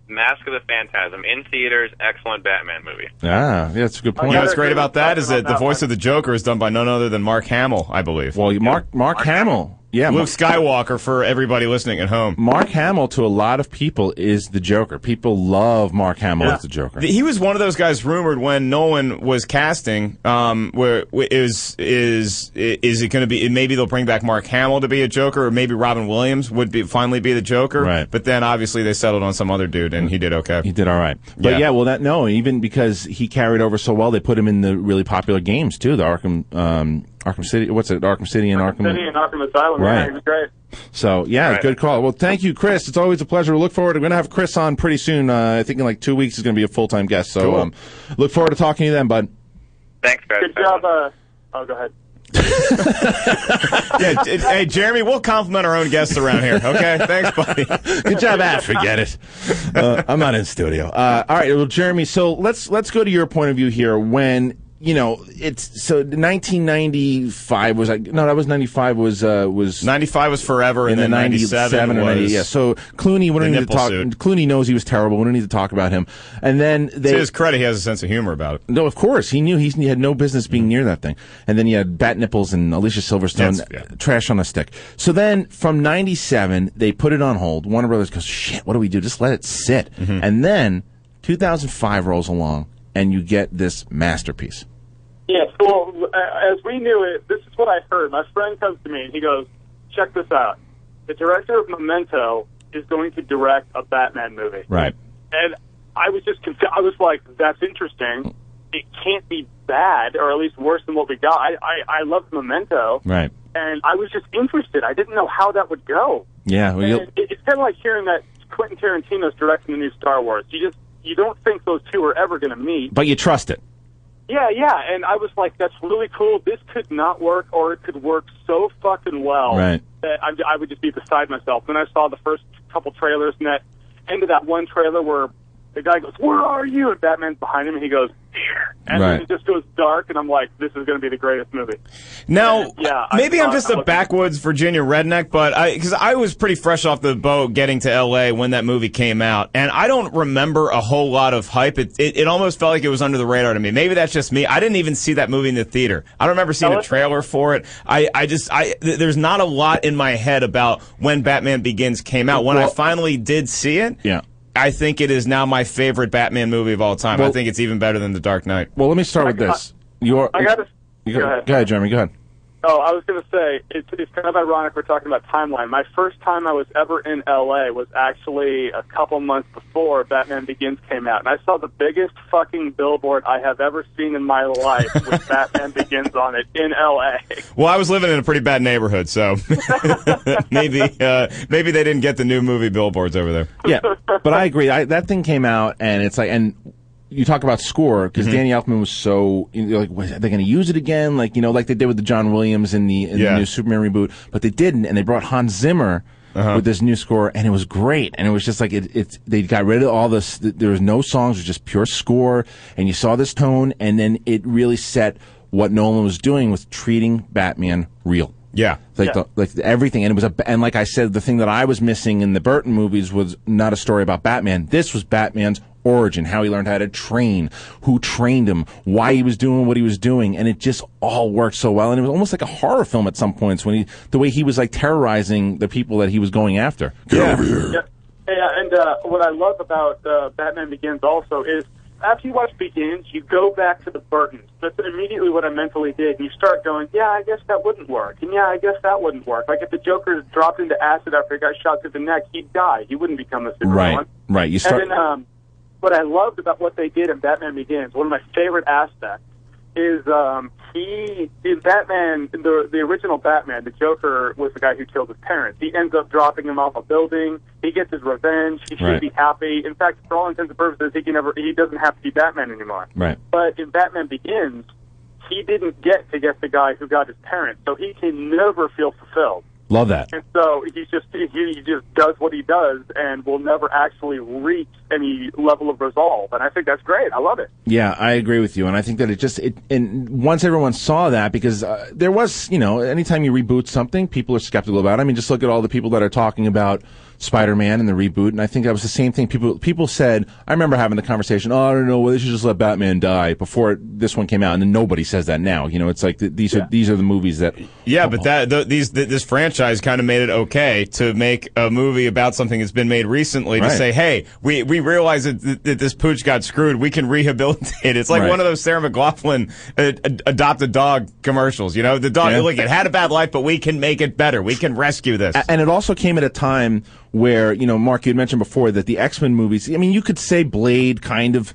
Mask of the Phantasm. In theaters, excellent Batman movie. Yeah, that's a good point. You know what's great about that is that the voice of the Joker is done by none other than Mark Hamill, I believe. Well, Mark Hamill. Yeah, Luke Skywalker for everybody listening at home. Mark Hamill, to a lot of people, is the Joker. People love Mark Hamill as the Joker. He was one of those guys rumored when Nolan was casting. Where is it going to be? Maybe they'll bring back Mark Hamill to be a Joker, or maybe Robin Williams would finally be the Joker. Right. But then obviously they settled on some other dude, and he did okay. He did all right. But even because he carried over so well, they put him in the really popular games too. The Arkham City, what's it? Arkham City and Arkham City and Arkham Asylum. Right. Yeah, he was great. So, good call. Well, thank you, Chris. It's always a pleasure. Look forward. We're going to have Chris on pretty soon. I think in like 2 weeks he's going to be a full-time guest. So, cool. Look forward to talking to you then, bud. Thanks, guys. Good job. Go ahead. Hey, Jeremy, we'll compliment our own guests around here. Okay, thanks, buddy. Good job, forget it. I'm not in studio. All right, well, Jeremy. So let's go to your point of view here. When it's so 1995 was that was 95 was 95 was Forever, and then 97 or 90. Yeah, so Clooney, we don't need to talk. Clooney knows he was terrible. We don't need to talk about him. And then to his credit, he has a sense of humor about it. No, of course he knew he had no business being near that thing. And then you had Bat Nipples and Alicia Silverstone, trash on a stick. So then from 97 they put it on hold. Warner Brothers goes, shit, what do we do? Just let it sit. Mm-hmm. And then 2005 rolls along, and you get this masterpiece. Yeah, so as we knew it, this is what I heard. My friend comes to me and he goes, check this out. The director of Memento is going to direct a Batman movie. Right. And I was just confused. I was like, that's interesting. It can't be bad, or at least worse than what we got. I loved Memento. Right. And I was just interested. I didn't know how that would go. Yeah. Well, it's kind of like hearing that Quentin Tarantino's directing the new Star Wars. You don't think those two are ever going to meet. But you trust it. Yeah, and I was like, that's really cool. This could not work, or it could work so fucking well that I would just be beside myself. Then I saw the first couple trailers, and that end of that one trailer where the guy goes, where are you? And Batman's behind him, and he goes, here. And then it just goes dark, and I'm like, this is going to be the greatest movie. Now, maybe I'm just a backwoods Virginia redneck, but because I was pretty fresh off the boat getting to L.A. when that movie came out, and I don't remember a whole lot of hype. It almost felt like it was under the radar to me. Maybe that's just me. I didn't even see that movie in the theater. I don't remember seeing a trailer for it. There's not a lot in my head about when Batman Begins came out. When I finally did see it, I think it is now my favorite Batman movie of all time. I think it's even better than The Dark Knight. Well, let me start with this. Go ahead, Jeremy. Go ahead. Oh, I was going to say, it's kind of ironic we're talking about timeline. My first time I was ever in L.A. was actually a couple months before Batman Begins came out. And I saw the biggest fucking billboard I have ever seen in my life with Batman Begins on it in L.A. Well, I was living in a pretty bad neighborhood, so maybe they didn't get the new movie billboards over there. Yeah, but I agree. That thing came out, and it's like... and. You talk about score, because Danny Elfman was so, like, are they going to use it again? Like they did with the John Williams in the new Superman reboot, but they didn't, and they brought Hans Zimmer with this new score, and it was great. And it was just like, they got rid of all this, there was no songs, it was just pure score, and you saw this tone, and then it really set what Nolan was doing with treating Batman real. Yeah. Like everything. And it was and like I said, the thing that I was missing in the Burton movies was not a story about Batman. This was Batman's origin, how he learned how to train, who trained him, why he was doing what he was doing, and it just all worked so well. And it was almost like a horror film at some points when the way he was like terrorizing the people that he was going after. Get over here. Yeah, and what I love about Batman Begins also is after you watch Begins, you go back to the Burtons. That's immediately what I mentally did. And you start going, yeah, I guess that wouldn't work. And yeah, I guess that wouldn't work. Like if the Joker dropped into acid after he got shot through the neck, he'd die. He wouldn't become a supervillain. Right. You start. And then, what I loved about what they did in Batman Begins, one of my favorite aspects, is in Batman, the original Batman, the Joker was the guy who killed his parents. He ends up dropping him off a building. He gets his revenge. He should be happy. In fact, for all intents and purposes, he doesn't have to be Batman anymore. Right. But in Batman Begins, he didn't get to get the guy who got his parents, so he can never feel fulfilled. Love that. And so he just does what he does and will never actually reach any level of resolve. And I think that's great. I love it. Yeah, I agree with you. And I think that and once everyone saw that, because there was, anytime you reboot something, people are skeptical about it. I mean, just look at all the people that are talking about Spider-Man and the reboot, and I think that was the same thing. People said, I remember having the conversation, I don't know, well, they should just let Batman die before this one came out, and then nobody says that now. It's like these are the movies that... Yeah, but this franchise kind of made it okay to make a movie about something that's been made recently to say, hey, we realize that this pooch got screwed, we can rehabilitate it. It's like one of those Sarah McLachlan adopt a dog commercials, the dog, look, it had a bad life, but we can make it better. We can rescue this. And it also came at a time where, Mark, you had mentioned before that the X-Men movies, I mean, you could say Blade kind of,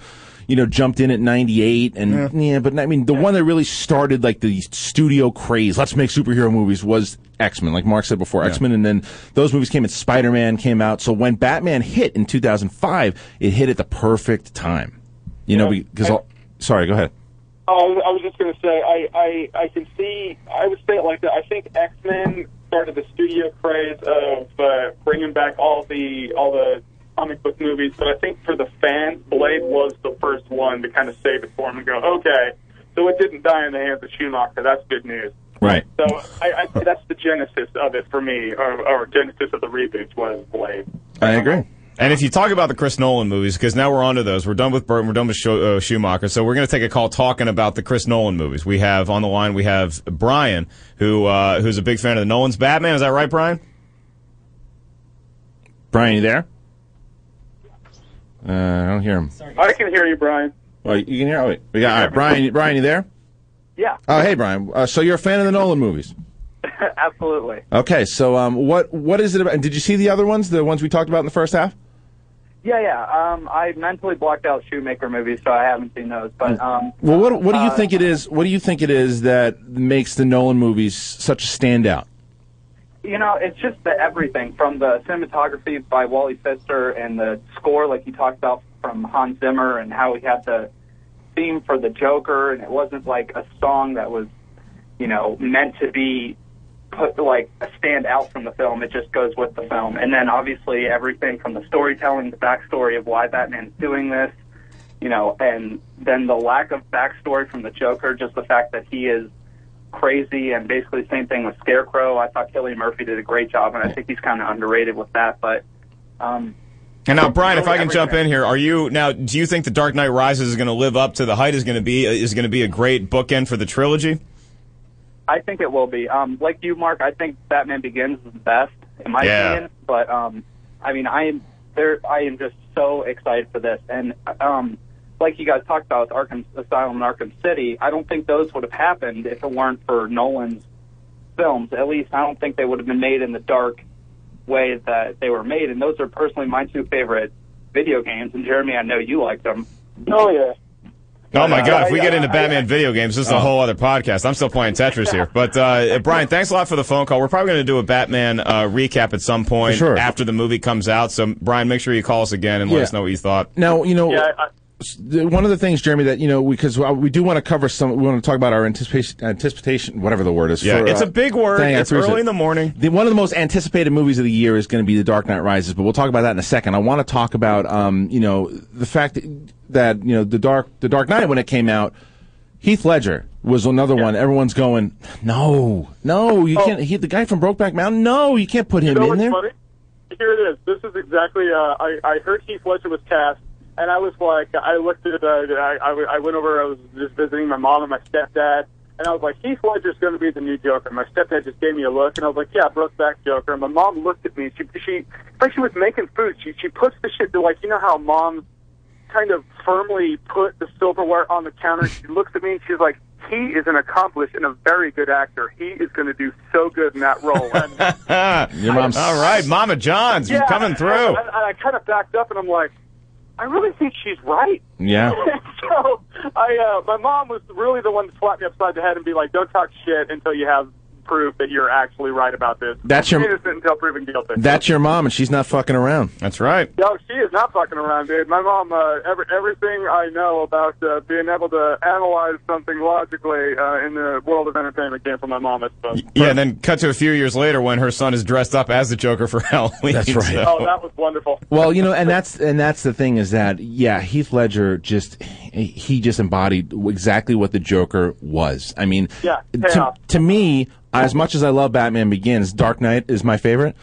jumped in at 98, and but I mean, the one that really started like the studio craze, let's make superhero movies, was X-Men, like Mark said before, X-Men, and then those movies came, and Spider-Man came out. So when Batman hit in 2005, it hit at the perfect time, sorry, go ahead. Oh, I was just going to say, I can see, I would say it like that. I think X-Men started the studio craze of bringing back all the comic book movies, but I think for the fans, Blade was the first one to kind of save it for them and go, okay, so it didn't die in the hands of Schumacher. That's good news. Right. So I say that's the genesis of it for me, or genesis of the reboots was Blade. I agree. And if you talk about the Chris Nolan movies, because now we're on to those, we're done with Burton, we're done with Schumacher, so we're going to take a call talking about the Chris Nolan movies. We have on the line, we have Brian, who's a big fan of the Nolan's Batman. Is that right, Brian? Brian, you there? I don't hear him. I can hear you, Brian. Oh, you can hear? Oh, wait. All right, Brian, you there? Yeah. Oh, hey, Brian. So you're a fan of the Nolan movies? Absolutely. Okay, so what is it about? And did you see the other ones, the ones we talked about in the first half? Yeah. I mentally blocked out Shoemaker movies, so I haven't seen those. But well, what do you think it is? What do you think it is that makes the Nolan movies such a standout? It's just the everything from the cinematography by Wally Pfister and the score, like you talked about, from Hans Zimmer, and how he had the theme for the Joker, and it wasn't like a song that was, meant to be put like a stand out from the film. It just goes with the film. And then obviously everything from the storytelling, the backstory of why Batman's doing this, and then the lack of backstory from the Joker, just the fact that he is crazy, and basically the same thing with Scarecrow. I thought Cillian Murphy did a great job, and I think he's kind of underrated with that. But and now, Brian, if I can jump in here, do you think The Dark Knight Rises is going to live up to the hype? Is going to be a great bookend for the trilogy? I think it will be. Like you, Mark, I think Batman Begins is the best in my opinion. But I mean, I am just so excited for this, and like you guys talked about with Arkham Asylum and Arkham City, I don't think those would have happened if it weren't for Nolan's films. At least I don't think they would have been made in the dark way that they were made. And those are personally my two favorite video games. And Jeremy, I know you like them. Oh yeah. Oh my God! If we get into Batman video games, this is a whole other podcast. I'm still playing Tetris here. But Brian, thanks a lot for the phone call. We're probably going to do a Batman recap at some point after the movie comes out. So Brian, make sure you call us again and let us know what you thought. Now, one of the things, Jeremy, that because we do want to cover we want to talk about our anticipation, whatever the word is. Yeah, it's a big word. It's early in the morning. One of the most anticipated movies of the year is going to be The Dark Knight Rises, but we'll talk about that in a second. I want to talk about the fact that the Dark Knight, when it came out, Heath Ledger was another one. Everyone's going, no, you can't. The guy from Brokeback Mountain, no, you can't put him in there. Funny? Here it is. This is exactly. I heard Heath Ledger was cast, and I was like, I looked at. I went over. I was just visiting my mom and my stepdad, and I was like, Heath Ledger's going to be the new Joker. My stepdad just gave me a look, and I was like, yeah, Brokeback Joker. And my mom looked at me. She like she was making food. She puts the shit to, like, you know how moms kind of firmly put the silverware on the counter. She looks at me and she's like, he is an accomplished and a very good actor. He is going to do so good in that role. And your mom's all right, Mama Jahns, you're coming through. And I kind of backed up, and I'm like, I really think she's right. Yeah. So my mom was really the one to slap me upside the head and be like, don't talk shit until you have proof that you're actually right about this. That's your innocent until proven guilty. That's your mom, and she's not fucking around. That's right. No, she is not fucking around, dude. My mom, everything I know about being able to analyze something logically in the world of entertainment came from my mom, I suppose. Yeah, and then cut to a few years later when her son is dressed up as the Joker for Halloween. That's right. So. Oh, that was wonderful. Well, you know, and that's the thing is that, yeah, Heath Ledger he just embodied exactly what the Joker was. I mean, to me, as much as I love Batman Begins, Dark Knight is my favorite.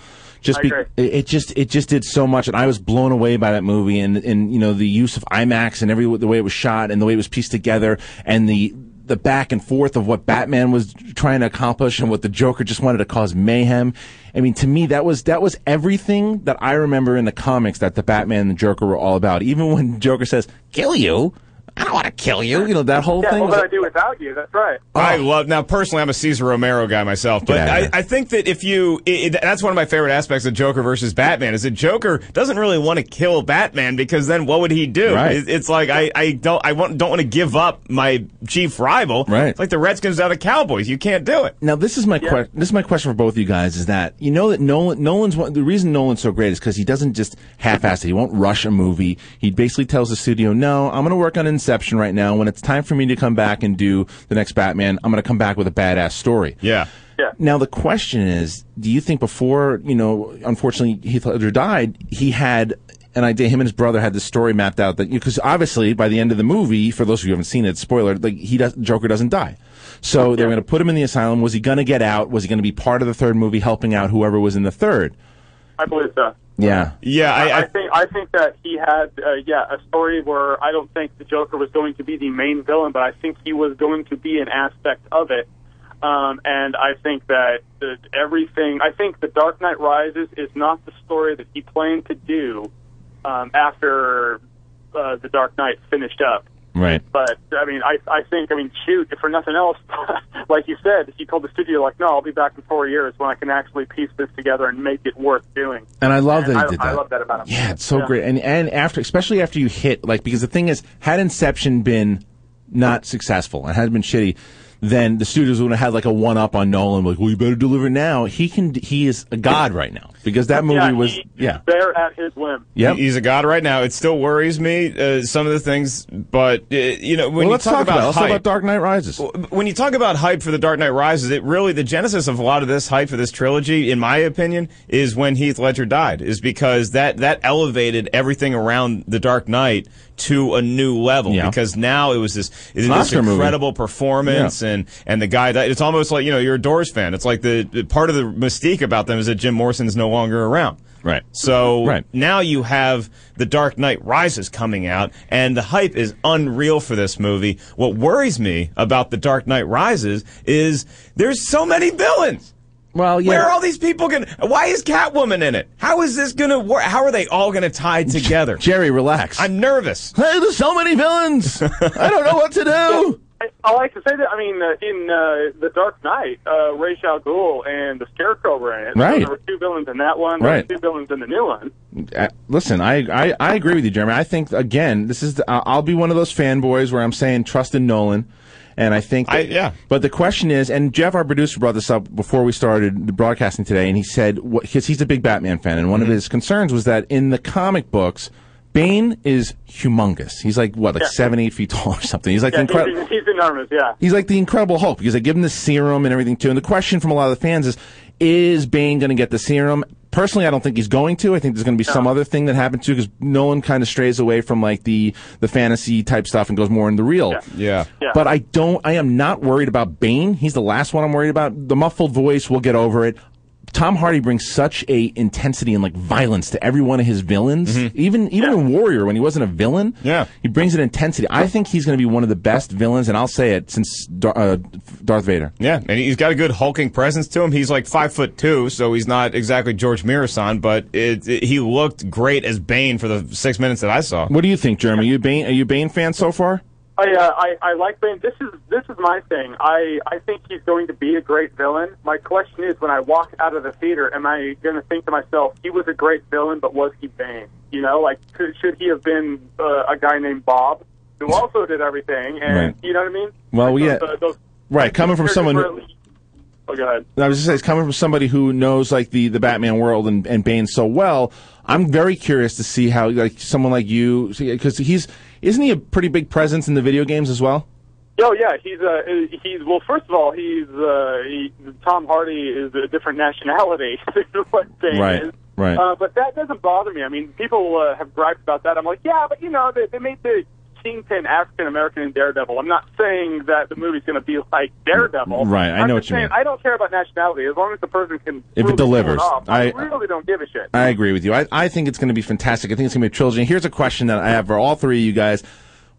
It just did so much, and I was blown away by that movie, and you know, the use of IMAX and the way it was shot and the way it was pieced together, and the back and forth of what Batman was trying to accomplish and what the Joker just wanted to cause mayhem. I mean, to me, that was everything that I remember in the comics that the Batman and the Joker were all about. Even when Joker says, "Kill you." I don't want to kill you. You know, that whole thing. What would I do without you? That's right. I love, now personally, I'm a Cesar Romero guy myself, but I think that if you, that's one of my favorite aspects of Joker versus Batman, is that Joker doesn't really want to kill Batman, because then what would he do? Right. It's like, I don't want to give up my chief rival. Right. It's like the Redskins are the Cowboys. You can't do it. Now, this is my question for both of you guys, is that, you know, that the reason Nolan's so great is because he doesn't just half-ass it. He won't rush a movie. He basically tells the studio, no, I'm going to work on Inception right now. When it's time for me to come back and do the next Batman, I'm going to come back with a badass story. Yeah. Now, the question is, do you think before, you know, unfortunately Heath Ledger died, he had an idea, him and his brother had this story mapped out, that, because obviously by the end of the movie, for those of you who haven't seen it, spoiler, like, Joker doesn't die. So they're going to put him in the asylum. Was he going to get out? Was he going to be part of the third movie, helping out whoever was in the third? I believe so. Yeah. I think that he had a story where I don't think the Joker was going to be the main villain, but I think he was going to be an aspect of it. And I think that I think The Dark Knight Rises is not the story that he planned to do after The Dark Knight finished up. Right. But, I mean, I think, shoot, if for nothing else, like you said, he told the studio, like, no, I'll be back in 4 years when I can actually piece this together and make it worth doing. And I love that he did that. I love that about him. Yeah, it's so great. And after, especially after you hit, like, because the thing is, had Inception been not successful and had been shitty, then the studios would have had like a one-up on Nolan, like, well, you better deliver now. He is a god right now, because that movie was there at his whim. Yeah, he's a god right now. It still worries me, some of the things, but you know, when let's talk about Dark Knight Rises. When you talk about hype for The Dark Knight Rises, it really, the genesis of a lot of this hype for this trilogy, in my opinion, is when Heath Ledger died, is because that elevated everything around The Dark Knight to a new level, because now it was this incredible performance, and the guy that, it's almost like, you know, you're a Doors fan. It's like the part of the mystique about them is that Jim Morrison's no longer around. Right. So now you have The Dark Knight Rises coming out, and the hype is unreal for this movie. What worries me about The Dark Knight Rises is there's so many villains. Well, yeah. Where are all these people going? Why is Catwoman in it? How is this going to work? How are they all going to tie together? Jerry, relax. I'm nervous. Hey, there's so many villains. I don't know what to do. I like to say that, in The Dark Knight, Ra's al Ghul and the Scarecrow were in it. Right. So there were two villains in that one. There were two villains in the new one. Listen, I agree with you, Jeremy. I think, again, this is I'll be one of those fanboys where I'm saying trust in Nolan. And I think but the question is, and Jeff, our producer, brought this up before we started broadcasting today, and he said, because he's a big Batman fan, and one of his concerns was that in the comic books, Bane is humongous. He's like, 7, 8 feet tall or something. He's like incredible. He's enormous, He's like the Incredible Hulk, because they give him the serum and everything, too. And the question from a lot of the fans is Bane going to get the serum? Personally, I don't think he's going to. I think there's going to be some other thing that happens too, because Nolan kind of strays away from like the fantasy type stuff and goes more into the real. Yeah. But I am not worried about Bane. He's the last one I'm worried about. The muffled voice, we'll get over it. Tom Hardy brings such a intensity and like violence to every one of his villains. Even in Warrior, when he wasn't a villain, he brings an intensity. I think he's going to be one of the best villains, and I'll say it, since Darth Vader. Yeah, and he's got a good hulking presence to him. He's like 5'2", so he's not exactly George Mirasan, but he looked great as Bane for the 6 minutes that I saw. What do you think, Jeremy? Are you a Bane fan so far? I like Bane. This is my thing. I think he's going to be a great villain. My question is, when I walk out of the theater, am I going to think to myself, he was a great villain, but was he Bane? You know, like, should he have been a guy named Bob, who also did everything? And you know what I mean? Well, like coming from someone. Oh, go ahead. I was just saying, it's coming from somebody who knows like the Batman world and Bane so well. I'm very curious to see how like someone like you, because isn't he a pretty big presence in the video games as well? Oh yeah, he's well. First of all, Tom Hardy is a different nationality than what Bane is. Right. But that doesn't bother me. I mean, people have griped about that. I'm like, yeah, but you know, they made the Kingpin African American in Daredevil. I'm not saying that the movie's going to be like Daredevil. Right, I know what you mean. I don't care about nationality as long as the person can. If it delivers, I really don't give a shit. I agree with you. I think it's going to be fantastic. I think it's going to be a trilogy. And here's a question that I have for all three of you guys.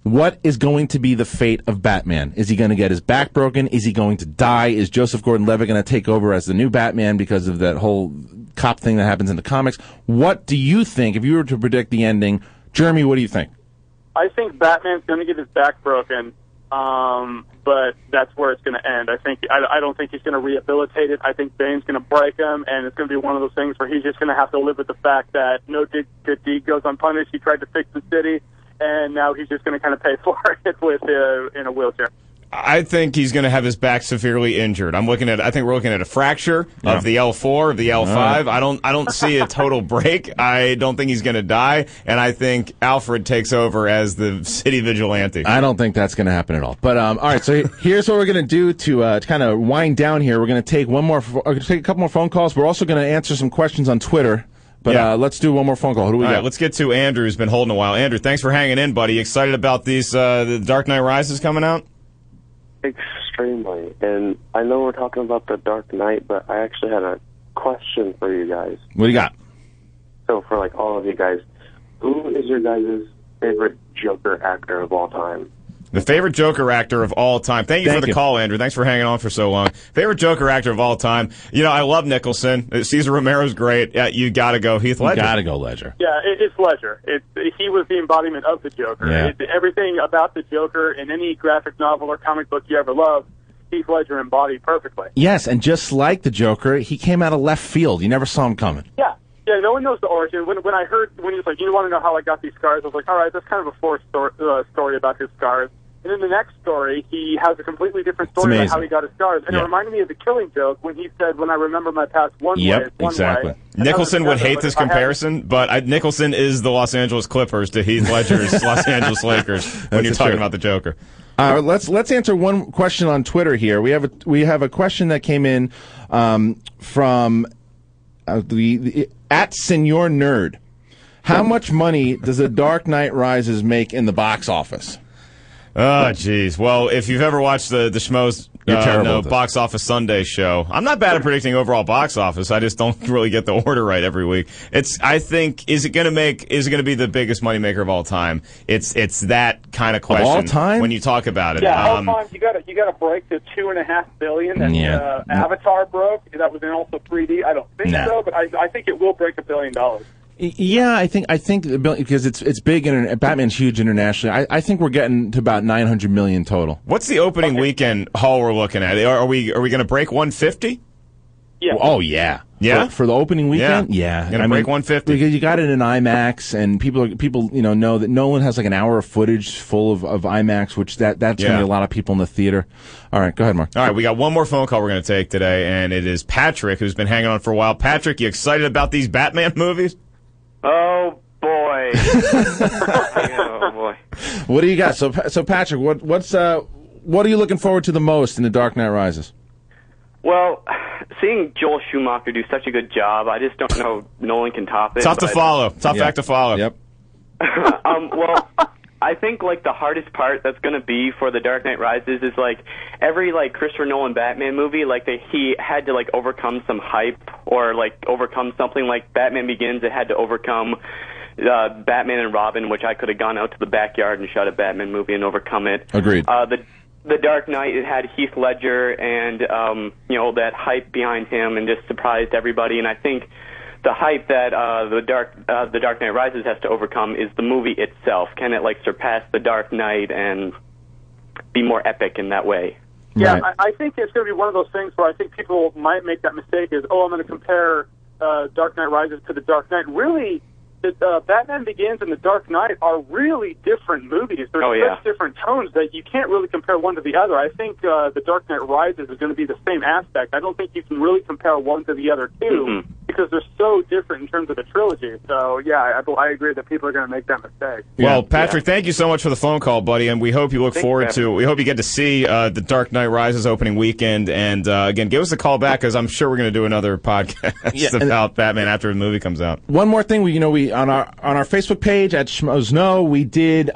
What is going to be the fate of Batman? Is he going to get his back broken? Is he going to die? Is Joseph Gordon-Levitt going to take over as the new Batman because of that whole cop thing that happens in the comics? What do you think, if you were to predict the ending? Jeremy, what do you think? I think Batman's going to get his back broken, but that's where it's going to end. I don't think he's going to rehabilitate it. I think Bane's going to break him, and it's going to be one of those things where he's just going to have to live with the fact that no good deed goes unpunished. He tried to fix the city, and now he's just going to kind of pay for it with in a wheelchair. I think he's going to have his back severely injured. I think we're looking at a fracture of the L4, of the L5. I don't see a total break. I don't think he's going to die, and I think Alfred takes over as the city vigilante. I don't think that's going to happen at all. But all right, so here's what we're going to do to kind of wind down here. We're going to take take a couple more phone calls. We're also going to answer some questions on Twitter. But let's do one more phone call. Who do we got? Right, let's get to Andrew, who's been holding a while. Andrew, thanks for hanging in, buddy. Excited about these the Dark Knight Rises coming out? Extremely. And I know we're talking about the Dark Knight, but I actually had a question for you guys. What do you got? So for like all of you guys, who is your guys' favorite Joker actor of all time? The favorite Joker actor of all time. Thank you for the call, Andrew. Thanks for hanging on for so long. Favorite Joker actor of all time. You know, I love Nicholson. Cesar Romero's great. You got to go Heath Ledger. You got to go Ledger. Yeah, it's Ledger. He was the embodiment of the Joker. Yeah. Everything about the Joker in any graphic novel or comic book you ever loved, Heath Ledger embodied perfectly. Yes, and just like the Joker, he came out of left field. You never saw him coming. Yeah. Yeah, no one knows the origin. When he was like, you want to know how I got these scars? I was like, all right, that's kind of a forced story about his scars. And in the next story, he has a completely different story about how he got his scars. And it reminded me of the Killing Joke when he said, when I remember my past one way, it's one way. Nicholson would hate this comparison, but Nicholson is the Los Angeles Clippers to Heath Ledger's Los Angeles Lakers when you're talking about the Joker. Let's answer one question on Twitter here. We have a question that came in from the at Senor Nerd. How much money does The Dark Knight Rises make in the box office? Oh, jeez. Well, if you've ever watched the Schmoes Box Office Sunday show, I'm not bad at predicting overall box office. I just don't really get the order right every week. I think, is it going to be the biggest moneymaker of all time? It's that kind of question. Of all time? When you talk about it. Yeah, all time. You got to break the $2.5 billion that Avatar broke. That was in also 3D. I don't think so, but I think it will break $1 billion. Yeah, I think because it's big and Batman's huge internationally. I think we're getting to about $900 million total. What's the opening weekend haul we're looking at? Are we going to break 150? Yeah. Oh yeah. Yeah. For the opening weekend, yeah. Gonna break 150 because you got it in IMAX, and people know that Nolan has like an hour of footage full of IMAX, which that's going to be a lot of people in the theater. All right, go ahead, Mark. All right, we got one more phone call we're going to take today, and it is Patrick, who's been hanging on for a while. Patrick, you excited about these Batman movies? Oh boy! Oh boy! What do you got? So Patrick, what are you looking forward to the most in The Dark Knight Rises? Well, seeing Joel Schumacher do such a good job, I just don't know Nolan can top it. Tough to follow. Tough act to follow. Yep. Well, I think like the hardest part that's going to be for The Dark Knight Rises is like every like Christopher Nolan Batman movie, like he had to like overcome some hype or like overcome something. Like Batman Begins, it had to overcome Batman and Robin, which I could have gone out to the backyard and shot a Batman movie and overcome it. Agreed. The Dark Knight, it had Heath Ledger and that hype behind him and just surprised everybody. And I think the hype that the Dark Knight Rises has to overcome is the movie itself. Can it like surpass The Dark Knight and be more epic in that way? Yeah, Right. I think it's going to be one of those things where I think people might make that mistake is, I'm going to compare Dark Knight Rises to The Dark Knight. Really, Batman Begins and The Dark Knight are really different movies. They're such different tones that you can't really compare one to the other. I think The Dark Knight Rises is going to be the same aspect. I don't think you can really compare one to the other two because they're so different in terms of the trilogy. So, yeah, I agree that people are going to make that mistake. Well, Patrick, thank you so much for the phone call, buddy, and we hope you look forward to. We hope you get to see The Dark Knight Rises opening weekend, and again, give us a call back because I'm sure we're going to do another podcast about Batman after the movie comes out. One more thing, we on our Facebook page at Schmoes Know, we did.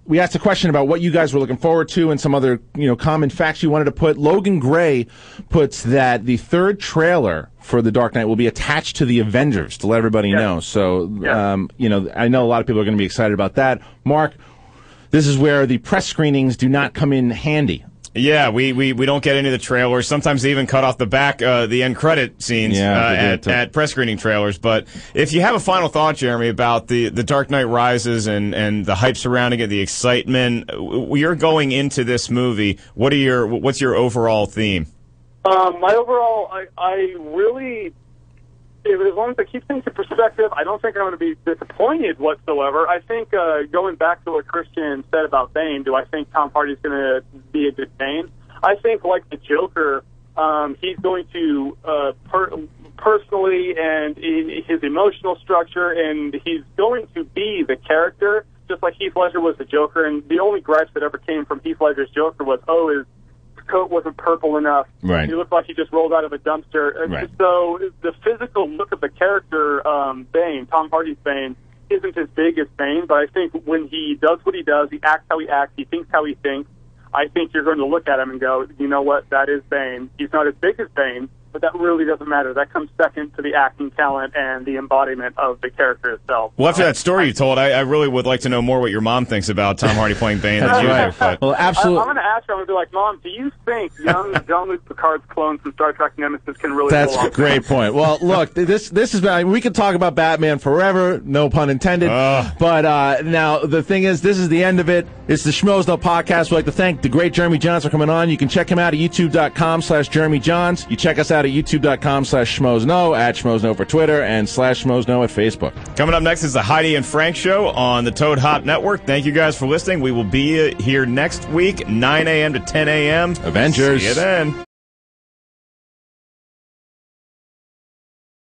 We asked a question about what you guys were looking forward to and some other, common facts you wanted to put. Logan Gray puts that the third trailer for The Dark Knight will be attached to the Avengers to let everybody know. So, I know a lot of people are going to be excited about that. Mark, this is where the press screenings do not come in handy. Yeah, we don't get any of the trailers. Sometimes they even cut off the back, the end credit scenes at press screening trailers. But if you have a final thought, Jeremy, about the Dark Knight Rises and the hype surrounding it, the excitement, you're going into this movie. What's your overall theme? My overall, I really, as long as I keep things in perspective, I don't think I'm going to be disappointed whatsoever. I think going back to what Christian said about Bane, do I think Tom Hardy's going to be a good Bane? I think, like the Joker, he's going to personally and in his emotional structure, and he's going to be the character, just like Heath Ledger was the Joker. And the only gripes that ever came from Heath Ledger's Joker was, his coat wasn't purple enough. Right. He looked like he just rolled out of a dumpster. Right. So the physical look of the character, Bane, Tom Hardy's Bane, isn't as big as Bane, but I think when he does what he does, he acts how he acts, he thinks how he thinks, I think you're going to look at him and go, you know what, that is Bane. He's not as big as Bane, but that really doesn't matter. That comes second to the acting talent and the embodiment of the character itself. Well, after that story you told, I really would like to know more what your mom thinks about Tom Hardy playing Bane. That's right. But, well, absolutely. I'm going to ask her. I'm going to be like, Mom, do you think young Jean-Luc Picard's clone from Star Trek Nemesis can really That's pull a great point. Well, look, this is we could talk about Batman forever, no pun intended. But now the thing is, this is the end of it. It's the Schmoes Know podcast. We'd like to thank the great Jeremy Jahns for coming on. You can check him out at youtube.com/Jeremy Jahns. You check us out at youtube.com/Schmoes Know, at Schmoes Know for Twitter, and /Schmoes Know at Facebook. Coming up next is the Heidi and Frank Show on the Toad Hop Network. Thank you guys for listening. We will be here next week, 9 a.m. to 10 a.m. Avengers. See you then.